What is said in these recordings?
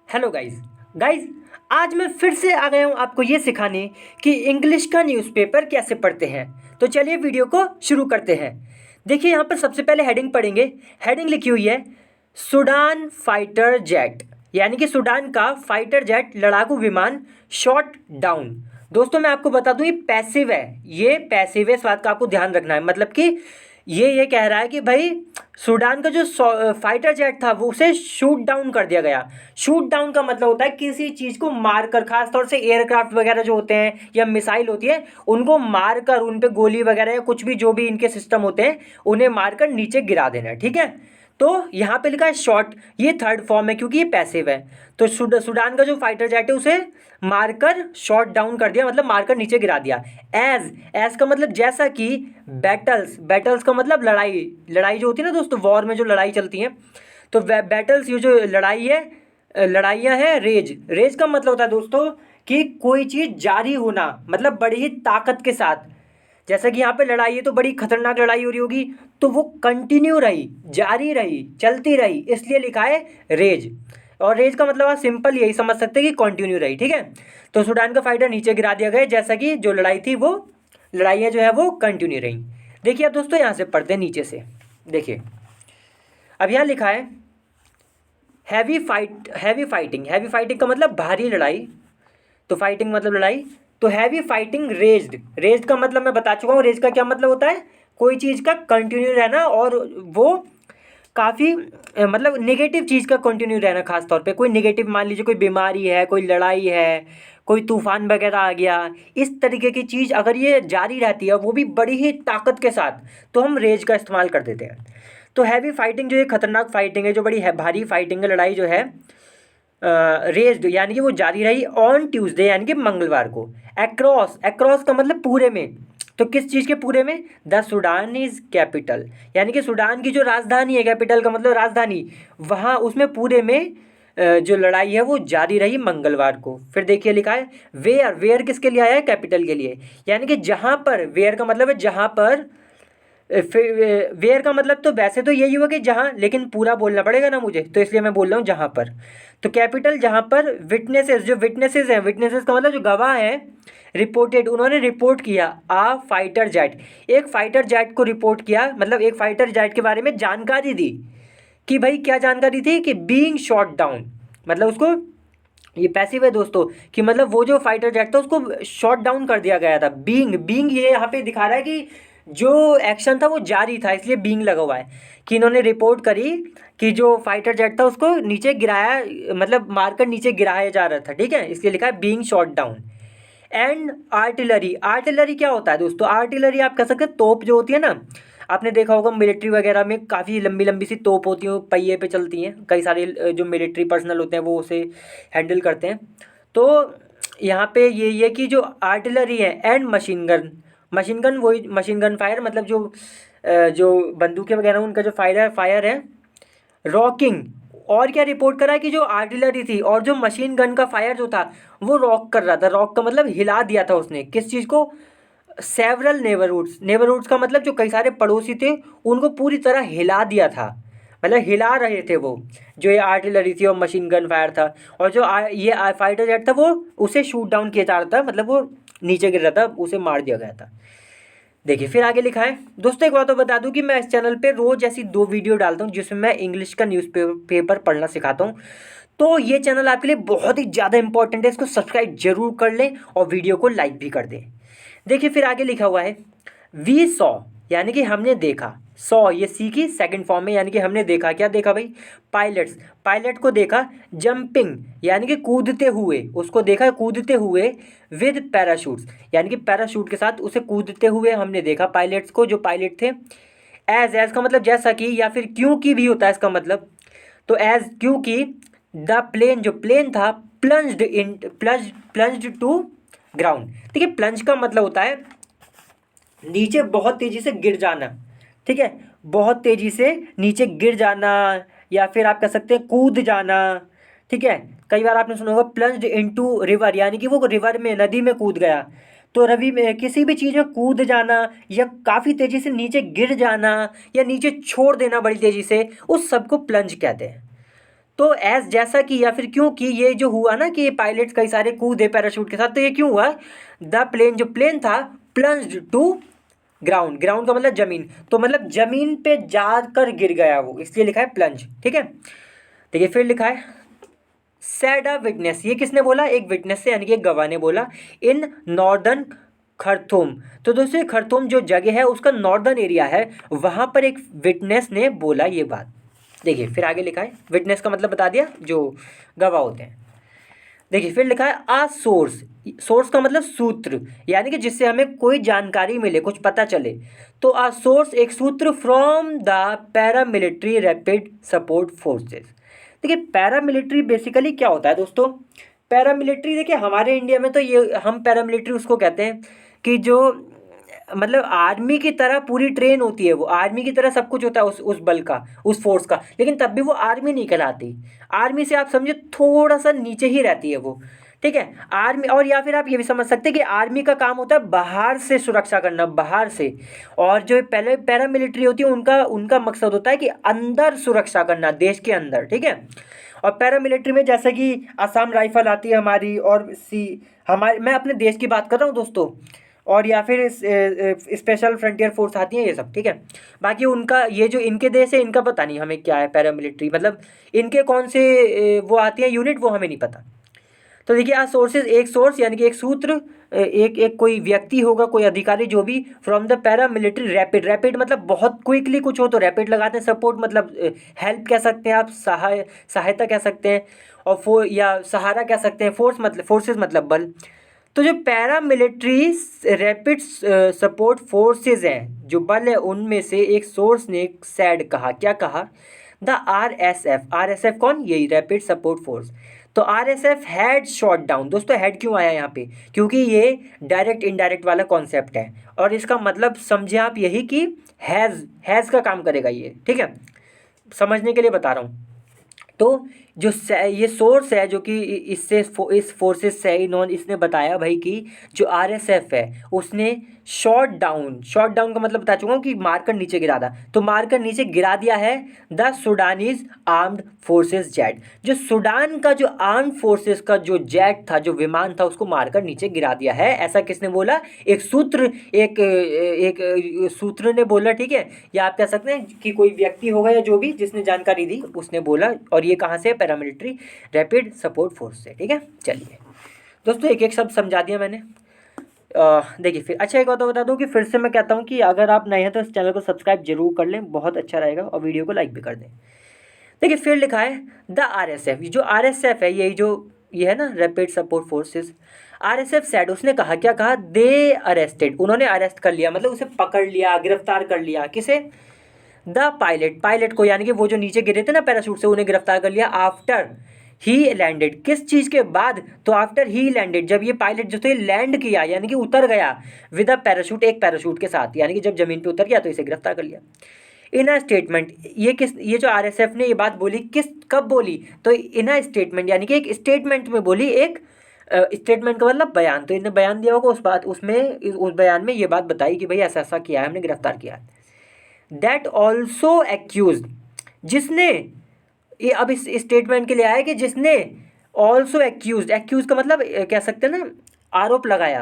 Hello guys आज मैं फिर से आ गया हूँ आपको ये सिखाने कि इंग्लिश का न्यूज़पेपर कैसे पढ़ते हैं। तो चलिए वीडियो को शुरू करते हैं। देखिए यहाँ पर सबसे पहले हेडिंग पढ़ेंगे। हेडिंग लिखी हुई है सूडान फाइटर जेट, यानी कि सूडान का फाइटर जेट लड़ाकू विमान शॉट डाउन। दोस्तों मैं आपको बता दूं ये पैसिव है, इस बात का आपको ध्यान रखना है। मतलब कि ये कह रहा है कि भाई सूडान का जो फाइटर जेट था वो उसे शूट डाउन कर दिया गया। शूट डाउन का मतलब होता है किसी चीज़ को मारकर, खासतौर से एयरक्राफ्ट वगैरह जो होते हैं या मिसाइल होती है उनको मारकर, उन पे गोली वगैरह या कुछ भी जो भी इनके सिस्टम होते हैं उन्हें मारकर नीचे गिरा देना, ठीक है। तो यहाँ पे लिखा है शॉट, ये थर्ड फॉर्म है क्योंकि ये पैसिव है। तो सूडान का जो फाइटर जेट है उसे मारकर शॉट डाउन कर दिया, मतलब मारकर नीचे गिरा दिया। एज का मतलब जैसा कि, बैटल्स का मतलब लड़ाई जो होती है ना दोस्तों, वॉर में जो लड़ाई चलती है। तो बैटल्स, ये जो लड़ाई है, लड़ाइयाँ हैं। रेज का मतलब होता है दोस्तों कि कोई चीज़ जारी होना, मतलब बड़ी ही ताकत के साथ। जैसा कि यहाँ पे लड़ाई है तो बड़ी खतरनाक लड़ाई हो रही होगी, तो वो कंटिन्यू रही, जारी रही, चलती रही, इसलिए लिखा है रेज। और रेज का मतलब आप सिंपल यही समझ सकते हैं कि कंटिन्यू रही, ठीक है। तो सूडान का फाइटर नीचे गिरा दिया गया, जैसा कि जो लड़ाई थी वो लड़ाइयाँ जो है वो कंटिन्यू रही। देखिए अब दोस्तों यहाँ से पढ़ते हैं नीचे से। देखिए अब यहाँ लिखा है हैवी फाइटिंग का मतलब भारी लड़ाई। तो फाइटिंग मतलब लड़ाई। तो हैवी फाइटिंग रेज्ड का मतलब मैं बता चुका हूँ। रेज का क्या मतलब होता है, कोई चीज़ का कंटिन्यू रहना, और वो काफ़ी मतलब नेगेटिव चीज़ का कंटिन्यू रहना। खास तौर पे कोई नेगेटिव, मान लीजिए कोई बीमारी है, कोई लड़ाई है, कोई तूफान वगैरह आ गया, इस तरीके की चीज़ अगर ये जारी रहती है वो भी बड़ी ही ताकत के साथ, तो हम रेज का इस्तेमाल कर देते हैं। तो हैवी फाइटिंग जो ये खतरनाक फाइटिंग है, जो बड़ी है भारी फाइटिंग है, लड़ाई जो है रेज्ड, यानी कि वो जारी रही ऑन ट्यूसडे, यानी कि मंगलवार को। अक्रॉस का मतलब पूरे में। तो किस चीज़ के पूरे में, द सूडान इज कैपिटल, यानी कि सूडान की जो राजधानी है, कैपिटल का मतलब राजधानी, वहाँ उसमें पूरे में जो लड़ाई है वो जारी रही मंगलवार को। फिर देखिए लिखा है वेयर किसके लिए आया है, कैपिटल के लिए, यानी कि जहाँ पर, वेयर का मतलब है जहाँ पर, फिर वेयर का मतलब तो वैसे तो यही हुआ कि जहाँ, लेकिन पूरा बोलना पड़ेगा ना मुझे, तो इसलिए मैं बोल रहा हूँ जहाँ पर। तो कैपिटल जहाँ पर विटनेसेस हैं, विटनेसेस का मतलब जो गवाह है, रिपोर्टेड, उन्होंने रिपोर्ट किया आ फाइटर जेट, एक फाइटर जेट को रिपोर्ट किया, मतलब एक फाइटर जेट के बारे में जानकारी दी। कि भाई क्या जानकारी थी, कि बीइंग शॉट डाउन, मतलब उसको, ये पैसिव है दोस्तों, कि मतलब वो जो फाइटर जेट था उसको शॉट डाउन कर दिया गया था। बीइंग ये यहाँ पे दिखा रहा है कि जो एक्शन था वो जारी था, इसलिए बीइंग लगा हुआ है। कि इन्होंने रिपोर्ट करी कि जो फाइटर जेट था उसको नीचे गिराया, मतलब मारकर नीचे गिराया जा रहा था, ठीक है, इसलिए लिखा है being shot down. And artillery क्या होता है दोस्तों, आर्टिलरी आप कह सकते हैं तोप जो होती है ना, आपने देखा होगा मिलिट्री वगैरह में काफ़ी लंबी लंबी सी तोप होती हैं, पहिए पे चलती हैं, कई सारे जो मिलिट्री पर्सनल होते हैं वो उसे हैंडल करते हैं। तो यहाँ पे ये कि जो आर्टिलरी है, एंड मशीन गन वही मशीन गन फायर, मतलब जो बंदूकें वगैरह उनका जो फायर है, रॉकिंग। और क्या रिपोर्ट करा है कि जो आर्टिलरी थी और जो मशीन गन का फायर जो था वो रॉक कर रहा था। रॉक का मतलब हिला दिया था उसने, किस चीज़ को, सेवरल नेबरहुड्स का मतलब जो कई सारे पड़ोसी थे उनको पूरी तरह हिला दिया था, मतलब हिला रहे थे वो, जो ये आर्टिलरी थी और मशीन गन फायर था। और जो ये फाइटर जेट था वो उसे शूट डाउन किया जा रहा था, मतलब वो नीचे गिर रहा था, उसे मार दिया गया था। देखिए फिर आगे लिखा है दोस्तों, एक बात तो बता दूं कि मैं इस चैनल पे रोज़ ऐसी 2 वीडियो डालता हूँ जिसमें मैं इंग्लिश का न्यूज़पेपर पढ़ना सिखाता हूँ। तो ये चैनल आपके लिए बहुत ही ज़्यादा इंपॉर्टेंट है, इसको सब्सक्राइब जरूर कर लें और वीडियो को लाइक भी कर दें। देखिए फिर आगे लिखा हुआ है वी सॉ, यानी कि हमने देखा। सॉ ये सी की सेकंड फॉर्म में, यानी कि हमने देखा, क्या देखा भाई, पायलट को देखा। जंपिंग यानी कि कूदते हुए, उसको देखा कूदते हुए। विद पैराशूट्स, यानी कि पैराशूट के साथ उसे कूदते हुए हमने देखा पायलट्स को, जो पायलट थे। एज का मतलब जैसा कि, या फिर क्योंकि भी होता है इसका मतलब। तो एज क्योंकि, द प्लेन जो प्लेन था, प्लंज्ड टू ग्राउंड। देखिए प्लंज का मतलब होता है नीचे बहुत तेज़ी से गिर जाना, ठीक है, बहुत तेज़ी से नीचे गिर जाना, या फिर आप कह सकते हैं कूद जाना, ठीक है। कई बार आपने सुना होगा प्लंज्ड इनटू रिवर, यानी कि वो रिवर में, नदी में कूद गया। तो रवि में किसी भी चीज़ में कूद जाना, या काफ़ी तेज़ी से नीचे गिर जाना, या नीचे छोड़ देना बड़ी तेज़ी से, उस सब को प्लंज कहते हैं। तो एज जैसा कि या फिर क्योंकि ये जो हुआ ना कि पायलट्स कई सारे कूदे पैराशूट के साथ, तो ये क्यों हुआ, द प्लेन जो प्लेन था प्लंज्ड टू ग्राउंड, ग्राउंड का मतलब जमीन, तो मतलब जमीन पे जाकर गिर गया वो, इसलिए लिखा है प्लंज। ठीक है, देखिए फिर लिखा है सेड अ विटनेस, ये किसने बोला, एक विटनेस से यानी कि एक गवाह ने बोला, इन नॉर्दर्न खरतुम। तो दोस्तों खरतुम जो जगह है उसका नॉर्दर्न एरिया है, वहाँ पर एक विटनेस ने बोला ये बात। देखिए फिर आगे लिखा है, विटनेस का मतलब बता दिया, जो गवाह होते हैं। देखिए फिर लिखा है आ सोर्स, सोर्स का मतलब सूत्र, यानी कि जिससे हमें कोई जानकारी मिले, कुछ पता चले। तो आ सोर्स एक सूत्र from the paramilitary rapid support forces. देखिए पैरामिलिट्री बेसिकली क्या होता है दोस्तों, पैरामिलिट्री देखिए हमारे इंडिया में तो ये हम पैरामिलिट्री उसको कहते हैं कि जो मतलब आर्मी की तरह पूरी ट्रेन होती है, वो आर्मी की तरह सब कुछ होता है उस बल का, उस फोर्स का, लेकिन तब भी वो आर्मी नहीं कहलाती। आर्मी से आप समझे थोड़ा सा नीचे ही रहती है वो। ठीक है, आर्मी, और या फिर आप ये भी समझ सकते हैं कि आर्मी का काम होता है बाहर से सुरक्षा करना, बाहर से, और जो पहले पैरामिलिट्री होती है उनका उनका मकसद होता है कि अंदर सुरक्षा करना, देश के अंदर। ठीक है, और पैरामिलिट्री में जैसे कि असम राइफल आती है हमारी, और हमारे, मैं अपने देश की बात कर रहा हूँ दोस्तों, और या फिर स्पेशल फ्रंटियर फोर्स आती है ये सब। ठीक है, बाकी उनका ये जो इनके देश है इनका पता नहीं हमें क्या है पैरामिलिट्री, मतलब इनके कौन से वो आती है यूनिट, वो हमें नहीं पता। तो देखिए आज सोर्सेज, एक सोर्स यानी कि एक सूत्र, एक एक कोई व्यक्ति होगा, कोई अधिकारी जो भी, from the paramilitary rapid, rapid मतलब बहुत क्विकली कुछ हो तो रैपिड लगाते हैं, सपोर्ट मतलब हेल्प कह सकते हैं आप, सहायता कह सकते हैं, और या सहारा कह सकते हैं, फोर्स मतलब फोर्सेज मतलब बल। तो जो पैरामिलिट्री रैपिड सपोर्ट फोर्सेज हैं, जो बल है, उनमें से एक सोर्स ने सैड कहा, क्या कहा, द आरएसएफ, आरएसएफ कौन, यही रैपिड सपोर्ट फोर्स। तो आरएसएफ हैड शॉट डाउन, दोस्तों हेड क्यों आया यहाँ पे, क्योंकि ये डायरेक्ट इनडायरेक्ट वाला कॉन्सेप्ट है, और इसका मतलब समझे आप यही कि हैज़ का काम करेगा ये। ठीक है, समझने के लिए बता रहा हूँ। तो जो ये सोर्स है जो कि इससे इस फोर्सेस से इन्होंने इसने बताया भाई कि जो आरएसएफ है उसने शॉट डाउन, शॉट डाउन का मतलब बता चुका हूँ कि मारकर नीचे गिरा था, तो मारकर नीचे गिरा दिया है the Sudanese armed forces jet, जो सूडान का जो आर्म्ड फोर्सेस का जो जेट था, जो विमान था, उसको मारकर नीचे गिरा दिया है। ऐसा किसने बोला, एक सूत्र, एक सूत्र ने बोला। ठीक है, या आप कह सकते हैं कि कोई व्यक्ति होगा या जो भी जिसने जानकारी दी उसने बोला, और ये कहाँ से, पैरामिलिट्री रैपिड सपोर्ट फोर्स से। ठीक है, चलिए दोस्तों एक एक शब्द समझा दिया मैंने। देखिए फिर अच्छा एक बात बता दूं कि फिर से मैं कहता हूं कि अगर आप नए हैं तो इस चैनल को सब्सक्राइब जरूर कर लें, बहुत अच्छा रहेगा, और वीडियो को लाइक भी कर दें। देखिए फिर लिखा है द आरएसएफ, जो आरएसएफ है, यही जो ये है ना rapid support forces, RSF said, उसने कहा, क्या कहा, दे अरेस्टेड, उन्होंने अरेस्ट कर लिया, मतलब उसे पकड़ लिया, गिरफ्तार कर लिया, किसे, द पायलट, पायलट को, यानी कि वो जो नीचे गिरे थे ना पैराशूट से, उन्हें गिरफ्तार कर लिया, आफ्टर ही लैंडेड, किस चीज़ के बाद, तो आफ्टर ही लैंडेड, जब ये पायलट जो थे लैंड किया, यानी कि उतर गया, विद अ पैराशूट, एक पैराशूट के साथ, यानी कि जब जमीन पे उतर गया तो इसे गिरफ्तार कर लिया। इन अ स्टेटमेंट, ये जो आरएसएफ ने ये बात बोली, कब बोली, तो इन अ स्टेटमेंट, यानी कि एक स्टेटमेंट में बोली, एक स्टेटमेंट का मतलब बयान, तो इन्हें बयान दिया होगा, उस बात उसमें उस बयान में ये बात बताई कि भाई ऐसा ऐसा किया है, हमने गिरफ्तार किया है। दैट ऑल्सो एक्यूज, जिसने, ये अब इस स्टेटमेंट के लिए आया कि जिसने ऑल्सो एक्यूज, एक्यूज का मतलब कह सकते हैं ना आरोप लगाया,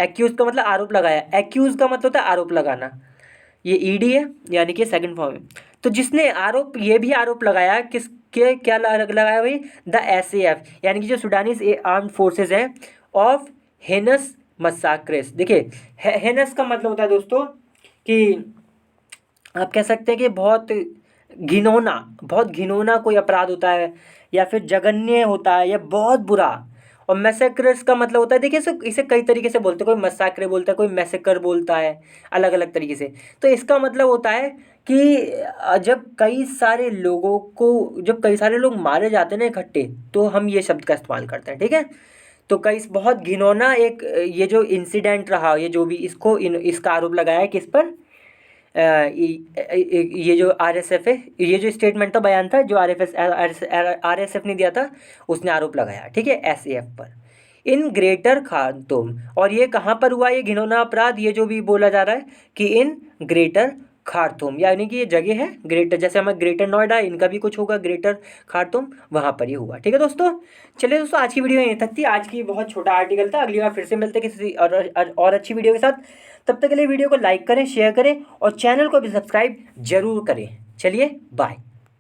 एक्यूज का मतलब आरोप लगाया, एक्यूज का मतलब होता है आरोप लगाना, ये ईडी है यानी कि सेकंड फॉर्म है। तो जिसने आरोप, ये भी आरोप लगाया, किसके, क्या लगाया भाई, द एसएएफ, यानी कि जो सुडानीज आर्म्ड फोर्सेज हैं, ऑफ हेनस मसाक्रेस। देखिए हेनस का मतलब होता है दोस्तों कि आप कह सकते हैं कि बहुत घिनौना कोई अपराध होता है, या फिर जघन्य होता है, या बहुत बुरा। और मैसेकर्स का मतलब होता है, देखिए इसे कई तरीके से बोलते हैं, कोई मसाक्रे बोलता है, कोई मैसेकर बोलता है, अलग अलग तरीके से। तो इसका मतलब होता है कि जब कई सारे लोगों को, जब कई सारे लोग मारे जाते हैं ना इकट्ठे, तो हम ये शब्द का इस्तेमाल करते हैं। ठीक है, तो कई बहुत घिनौना एक ये जो इंसिडेंट रहा, ये जो भी इसका आरोप लगाया है किस पर, ये जो आरएसएफ है, ये जो स्टेटमेंट था, बयान था, जो आरएसएफ ने दिया था, उसने आरोप लगाया। ठीक है, एसएएफ पर, इन ग्रेटर खार्तूम, और ये कहाँ पर हुआ ये घिनौना अपराध, ये जो भी बोला जा रहा है कि इन ग्रेटर खार्तूम, यानी कि ये जगह है ग्रेटर, जैसे हमारे ग्रेटर नोएडा, इनका भी कुछ होगा ग्रेटर खार्तूम, वहाँ पर ये हुआ। ठीक है दोस्तों, चलिए दोस्तों आज की वीडियो यहीं तक थी। आज की बहुत छोटा आर्टिकल था, अगली बार फिर से मिलते हैं किसी और अच्छी वीडियो के साथ। तब तक के लिए वीडियो को लाइक करें, शेयर करें और चैनल को भी सब्सक्राइब जरूर करें। चलिए बाय।